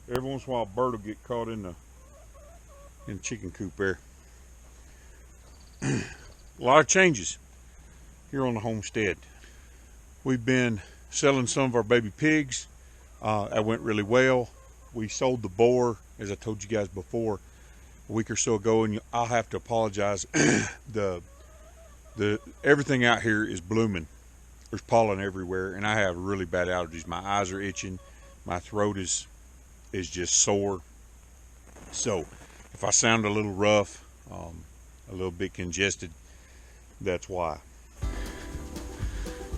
Every once in a while, a bird will get caught in the chicken coop there. A lot of changes here on the homestead. We've been selling some of our baby pigs. That went really well. We sold the boar, as I told you guys before, a week or so ago, and I'll have to apologize. the everything out here is blooming. There's pollen everywhere, and I have really bad allergies. My eyes are itching. My throat is just sore. So if I sound a little rough, a little bit congested, that's why.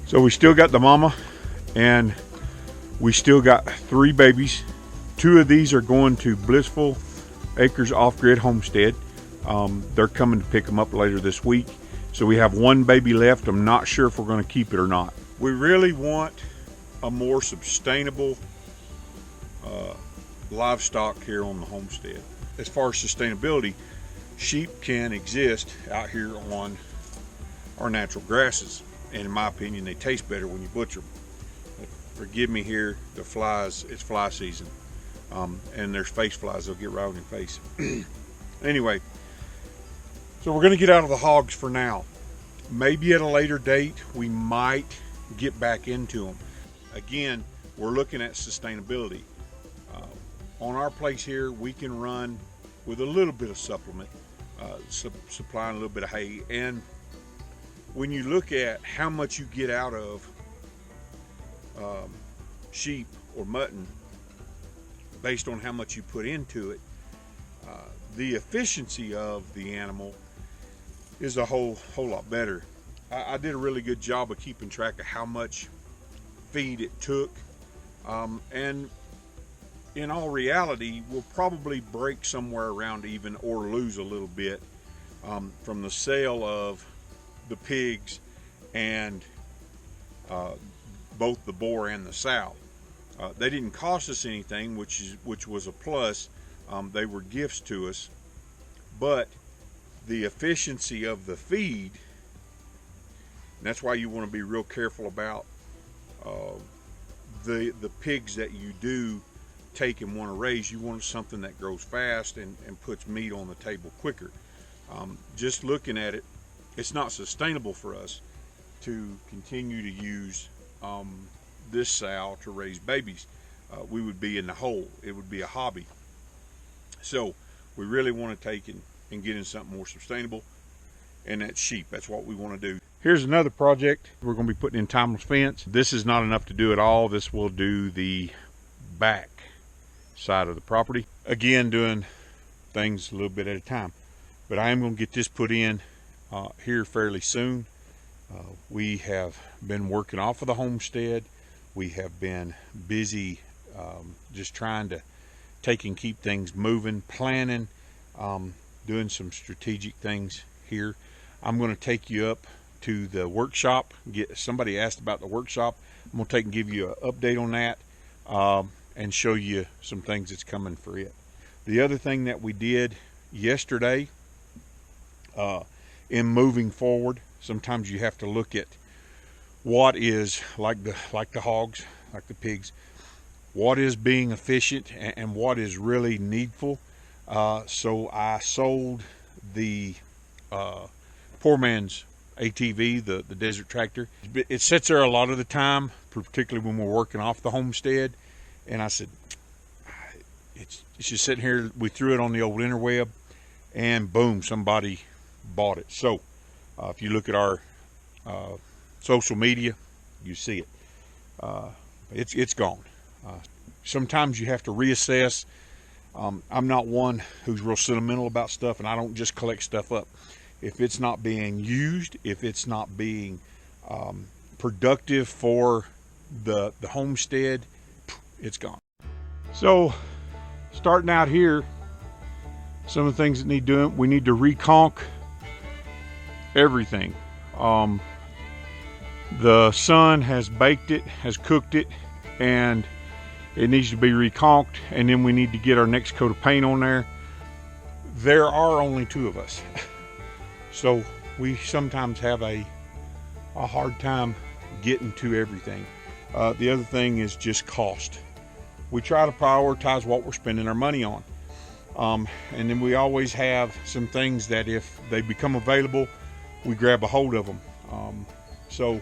So we still got the mama, and we still got 3 babies. 2 of these are going to Blissful Acres Off-Grid Homestead. They're coming to pick them up later this week. So we have 1 baby left. I'm not sure if we're going to keep it or not. We really want a more sustainable livestock here on the homestead. As far as sustainability, sheep can exist out here on our natural grasses, and in my opinion they taste better when you butcher them. Forgive me here, the flies, it's fly season, and there's face flies, they'll get right on your face. Anyway, so we're going to get out of the hogs for now. Maybe at a later date we might get back into them. Again, we're looking at sustainability. On our place here, we can run with a little bit of supplement, supplying a little bit of hay. And when you look at how much you get out of sheep or mutton based on how much you put into it, the efficiency of the animal is a whole lot better. I did a really good job of keeping track of how much feed it took, and in all reality, we'll probably break somewhere around even or lose a little bit from the sale of the pigs and both the boar and the sow. They didn't cost us anything, which was a plus. They were gifts to us, but the efficiency of the feed, and that's why you want to be real careful about the pigs that you do take and want to raise. You want something that grows fast and puts meat on the table quicker. Just looking at it, it's not sustainable for us to continue to use this sow to raise babies. We would be in the hole. It would be a hobby. So we really want to take and get in something more sustainable, and that's sheep. That's what we want to do. Here's another project. We're going to be putting in timeless fence. This is not enough to do it all. This will do the back side of the property. Again, doing things a little bit at a time, but I am going to get this put in here fairly soon. We have been working off of the homestead. We have been busy just trying to take and keep things moving, planning, doing some strategic things here. I'm going to take you up to the workshop. Somebody asked about the workshop. I'm going to take and give you an update on that, and show you some things that's coming for it. The other thing that we did yesterday, in moving forward, sometimes you have to look at what is like the hogs, like the pigs, what is being efficient and what is really needful. So I sold the poor man's ATV, the desert tractor. It sits there a lot of the time, particularly when we're working off the homestead. And I said, it's just sitting here. We threw it on the old interweb, and boom, somebody bought it. So if you look at our social media, you see it. It's gone. Sometimes you have to reassess. I'm not one who's real sentimental about stuff, and I don't just collect stuff up. If it's not being used, if it's not being productive for the homestead, it's gone. So starting out here, some of the things that need doing, we need to reconk everything. The sun has baked it, has cooked it, and it needs to be reconked, and then we need to get our next coat of paint on there. There are only 2 of us, so we sometimes have a hard time getting to everything. The other thing is just cost. we try to prioritize what we're spending our money on. And then we always have some things that if they become available, we grab a hold of them. So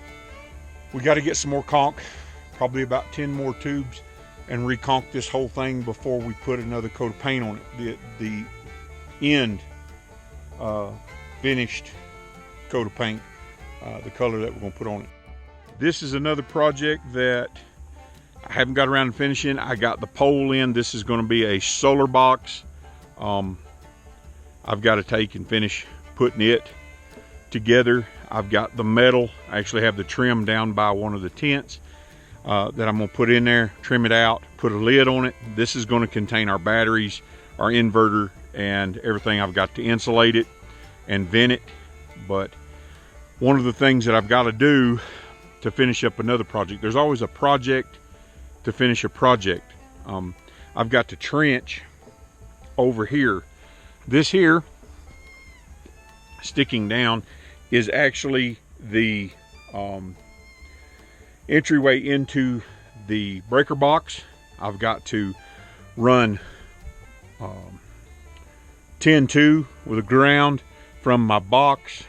we got to get some more caulk, probably about 10 more tubes, and recaulk this whole thing before we put another coat of paint on it. The end finished coat of paint, the color that we're going to put on it. This is another project that I haven't got around to finishing. I got the pole in. This is going to be a solar box. I've got to take and finish putting it together. I've got the metal. I actually have the trim down by one of the tents that I'm going to put in there, trim it out, put a lid on it. This is going to contain our batteries, our inverter, and everything. I've got to insulate it and vent it. But one of the things that I've got to do to finish up another project, there's always a project to finish a project. I've got to trench over here. This here sticking down is actually the entryway into the breaker box. I've got to run 10-2 with a ground from my box,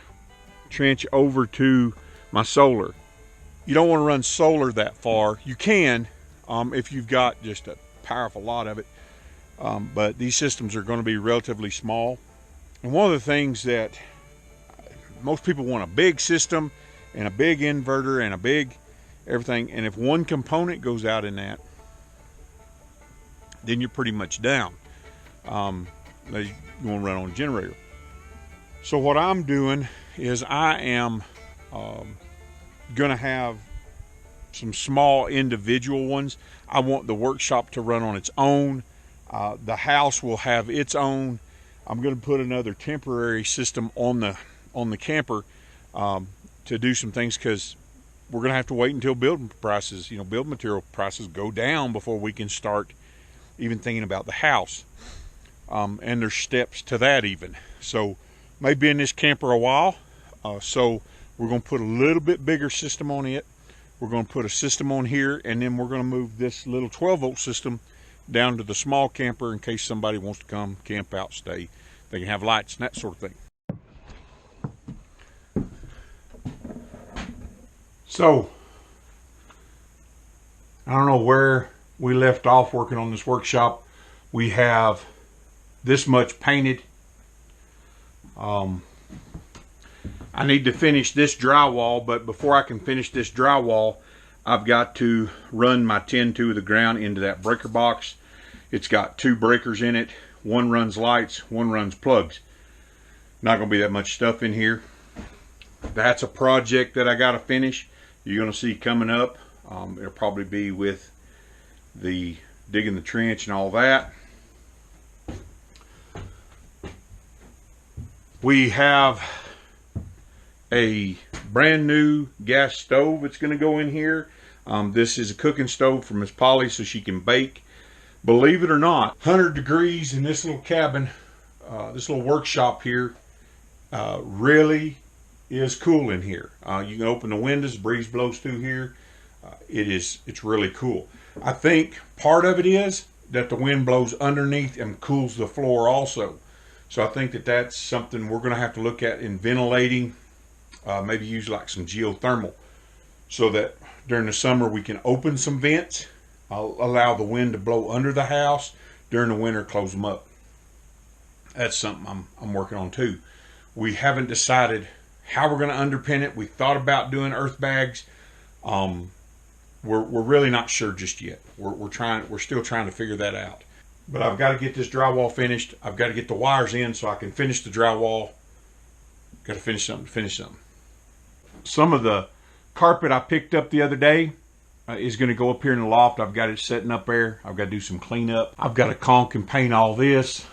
trench over to my solar. You don't want to run solar that far. You can if you've got just a powerful lot of it, but these systems are going to be relatively small. And one of the things that most people want, a big system and a big inverter and a big everything, and if one component goes out in that, then you're pretty much down. You want to run on a generator. So what I'm doing is I am going to have some small individual ones. I want the workshop to run on its own. The house will have its own. I'm going to put another temporary system on the camper to do some things, because we're going to have to wait until building material prices go down before we can start even thinking about the house. And there's steps to that even. So maybe in this camper a while. So we're going to put a little bit bigger system on it. We're going to put a system on here, and then we're going to move this little 12-volt system down to the small camper in case somebody wants to come camp out, stay. They can have lights and that sort of thing. So I don't know where we left off working on this workshop. We have this much painted. I need to finish this drywall, but before I can finish this drywall, I've got to run my 10-2 of the ground into that breaker box. It's got 2 breakers in it. One runs lights, one runs plugs. Not going to be that much stuff in here. That's a project that I got to finish. You're going to see coming up. It'll probably be with the digging the trench and all that. We have a brand new gas stove that's going to go in here. This is a cooking stove for Miss Polly so she can bake. Believe it or not, 100 degrees in this little cabin, this little workshop here, really is cool in here. You can open the windows, breeze blows through here. It's really cool. I think part of it is that the wind blows underneath and cools the floor also. So I think that that's something we're going to have to look at in ventilating. Maybe use like some geothermal, so that during the summer we can open some vents. I'll allow the wind to blow under the house. During the winter, close them up. That's something I'm working on too. We haven't decided how we're going to underpin it. We thought about doing earth bags. We're really not sure just yet. We're still trying to figure that out. But I've got to get this drywall finished. I've got to get the wires in so I can finish the drywall. Got to finish something. Some of the carpet I picked up the other day is going to go up here in the loft. I've got it setting up there. I've got to do some cleanup. I've got to caulk and paint all this.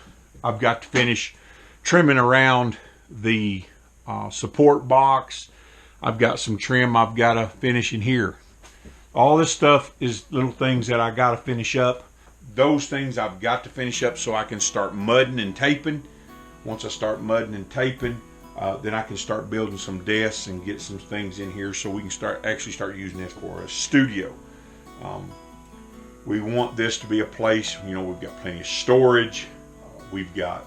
I've got to finish trimming around the support box. I've got some trim I've got to finish in here. All this stuff is little things that I got to finish up. Those things I've got to finish up so I can start mudding and taping. Once I start mudding and taping, then I can start building some desks and get some things in here so we can start using this for a studio. We want this to be a place, you know, we've got plenty of storage. We've got,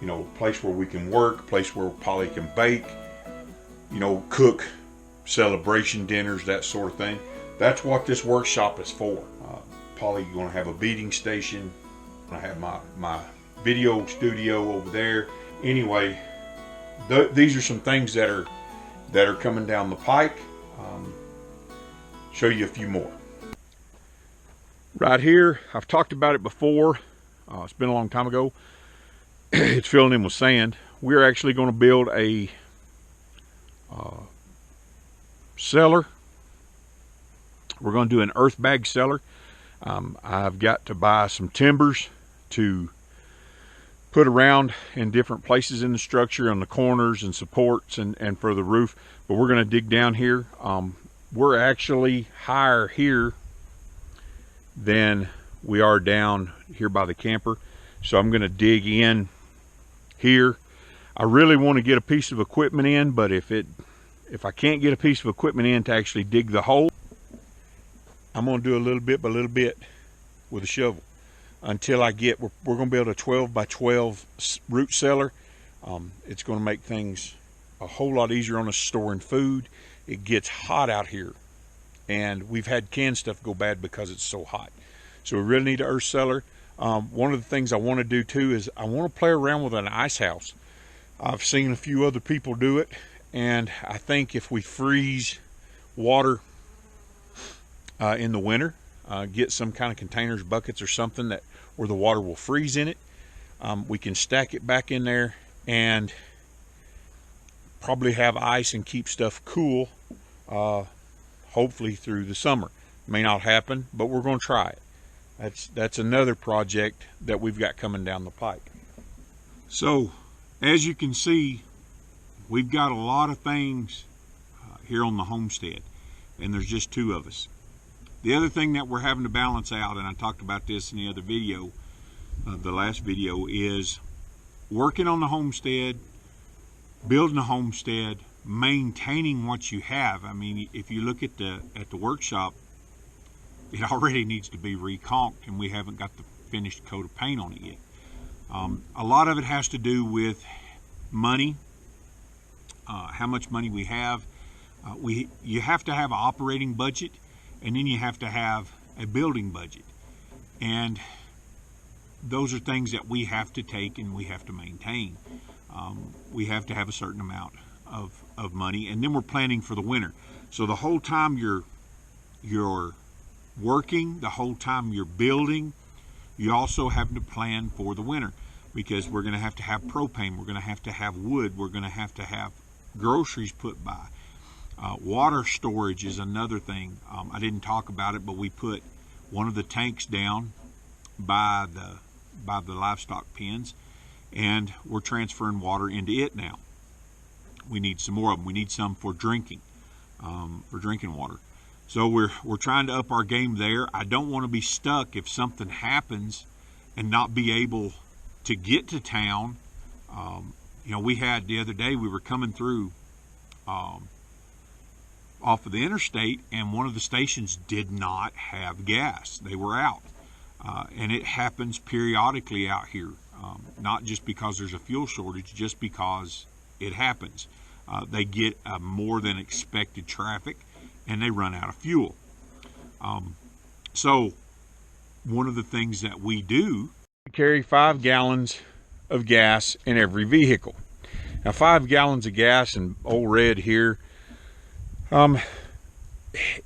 you know, a place where we can work, a place where Polly can bake, you know, cook celebration dinners, that sort of thing. That's what this workshop is for. Polly going to have a beading station. I have my video studio over there. Anyway, these are some things that are coming down the pike. Show you a few more. Right here, I've talked about it before. It's been a long time ago. It's filling in with sand. We're actually going to build a cellar. We're going to do an earth bag cellar. I've got to buy some timbers to put around in different places in the structure, on the corners and supports and for the roof. But we're going to dig down here. We're actually higher here than we are down here by the camper. So I'm going to dig in here. I really want to get a piece of equipment in, but if I can't get a piece of equipment in to actually dig the hole, I'm going to do a little bit by little bit with a shovel until I get, we're going to build a 12 by 12 root cellar. It's going to make things a whole lot easier on us storing food. It gets hot out here, and we've had canned stuff go bad because it's so hot. So we really need an earth cellar. One of the things I want to do too is I want to play around with an ice house. I've seen a few other people do it, and I think if we freeze water in the winter, get some kind of containers, buckets or something that where the water will freeze in it, we can stack it back in there and probably have ice and keep stuff cool, hopefully through the summer. May not happen, but we're going to try it. That's another project that we've got coming down the pike. So as you can see, we've got a lot of things here on the homestead, and there's just two of us. The other thing that we're having to balance out, and I talked about this in the other video, the last video, is working on the homestead, building a homestead, maintaining what you have. I mean, if you look at the workshop, it already needs to be reconked, and we haven't got the finished coat of paint on it yet. A lot of it has to do with money, how much money we have. You have to have an operating budget, and then you have to have a building budget. And those are things that we have to take and we have to maintain. We have to have a certain amount of money, and then we're planning for the winter. So the whole time you're working, the whole time you're building, you also have to plan for the winter, because we're going to have propane, we're going to have wood, we're going to have groceries put by. Water storage is another thing. I didn't talk about it, but we put one of the tanks down by the livestock pens, and we're transferring water into it now. We need some more of them. We need some for drinking water. So we're trying to up our game there. I don't want to be stuck if something happens and not be able to get to town. You know, we had the other day, we were coming through off of the interstate, and one of the stations did not have gas. They were out. And it happens periodically out here, not just because there's a fuel shortage, just because it happens. They get more than expected traffic, and they run out of fuel. So one of the things that we do, we carry 5 gallons of gas in every vehicle. Now 5 gallons of gas in Old Red here,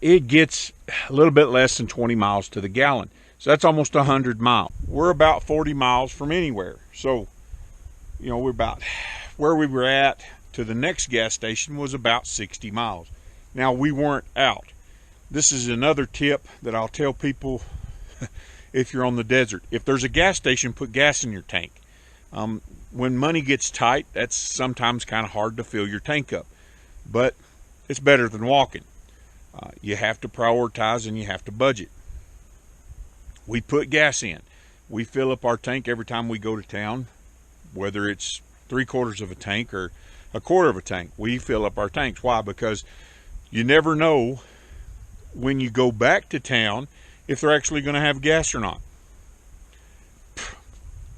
it gets a little bit less than 20 miles to the gallon. So that's almost 100 miles. We're about 40 miles from anywhere. So, you know, we're about where we were at to the next gas station was about 60 miles. Now, we weren't out. This is another tip that I'll tell people if you're on the desert. If there's a gas station, put gas in your tank. When money gets tight, that's sometimes kind of hard to fill your tank up. But it's better than walking. You have to prioritize and you have to budget. We put gas in. We fill up our tank every time we go to town, whether it's 3/4 of a tank or 1/4 of a tank. We fill up our tanks. Why? Because you never know when you go back to town if they're actually going to have gas or not.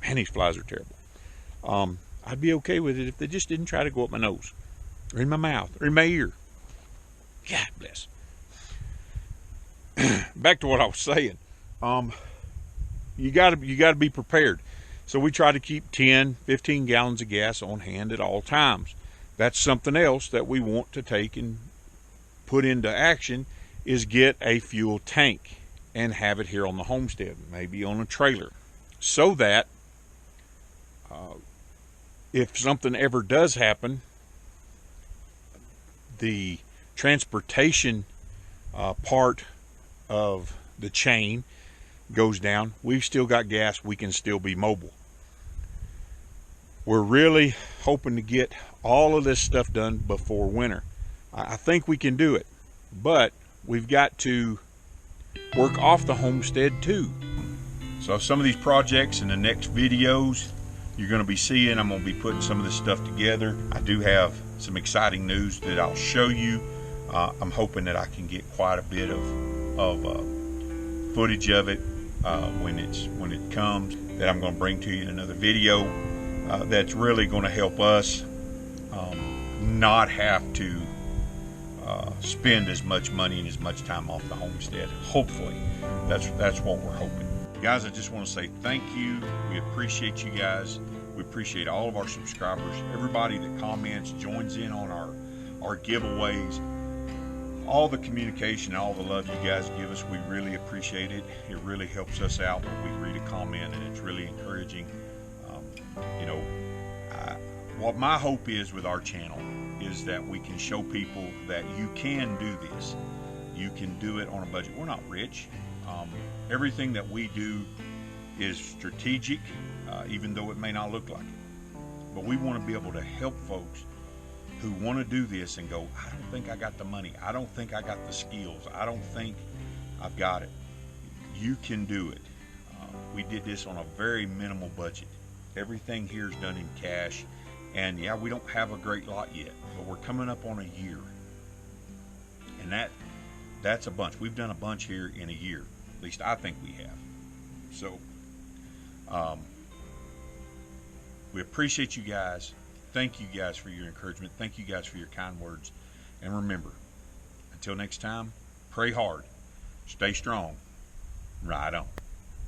Man, these flies are terrible. I'd be okay with it if they just didn't try to go up my nose or in my mouth or in my ear. God bless. Back to what I was saying. You gotta be prepared. So we try to keep 10, 15 gallons of gas on hand at all times. That's something else that we want to take and put into action, is get a fuel tank and have it here on the homestead, maybe on a trailer, so that if something ever does happen, the transportation part of the chain goes down, we've still got gas, we can still be mobile. We're really hoping to get all of this stuff done before winter. I think we can do it, but we've got to work off the homestead too. So some of these projects in the next videos you're going to be seeing, I'm going to be putting some of this stuff together. I do have some exciting news that I'll show you. I'm hoping that I can get quite a bit of footage of it when it comes, that I'm going to bring to you in another video. That's really going to help us not have to spend as much money and as much time off the homestead. Hopefully, that's what we're hoping. Guys, I just want to say thank you. We appreciate you guys. We appreciate all of our subscribers, everybody that comments, joins in on our giveaways, all the communication, all the love you guys give us. We really appreciate it. It really helps us out when we read a comment, and it's really encouraging. You know, what my hope is with our channel is that we can show people that you can do this. You can do it on a budget. We're not rich. Everything that we do is strategic, even though it may not look like it. But we want to be able to help folks who want to do this and go, I don't think I got the money. I don't think I got the skills. I don't think I've got it. You can do it. We did this on a very minimal budget. Everything here is done in cash. And yeah, we don't have a great lot yet, but we're coming up on a year. And that's a bunch. We've done a bunch here in a year. At least I think we have. So we appreciate you guys. Thank you guys for your encouragement. Thank you guys for your kind words. And remember, until next time, pray hard, stay strong, ride on.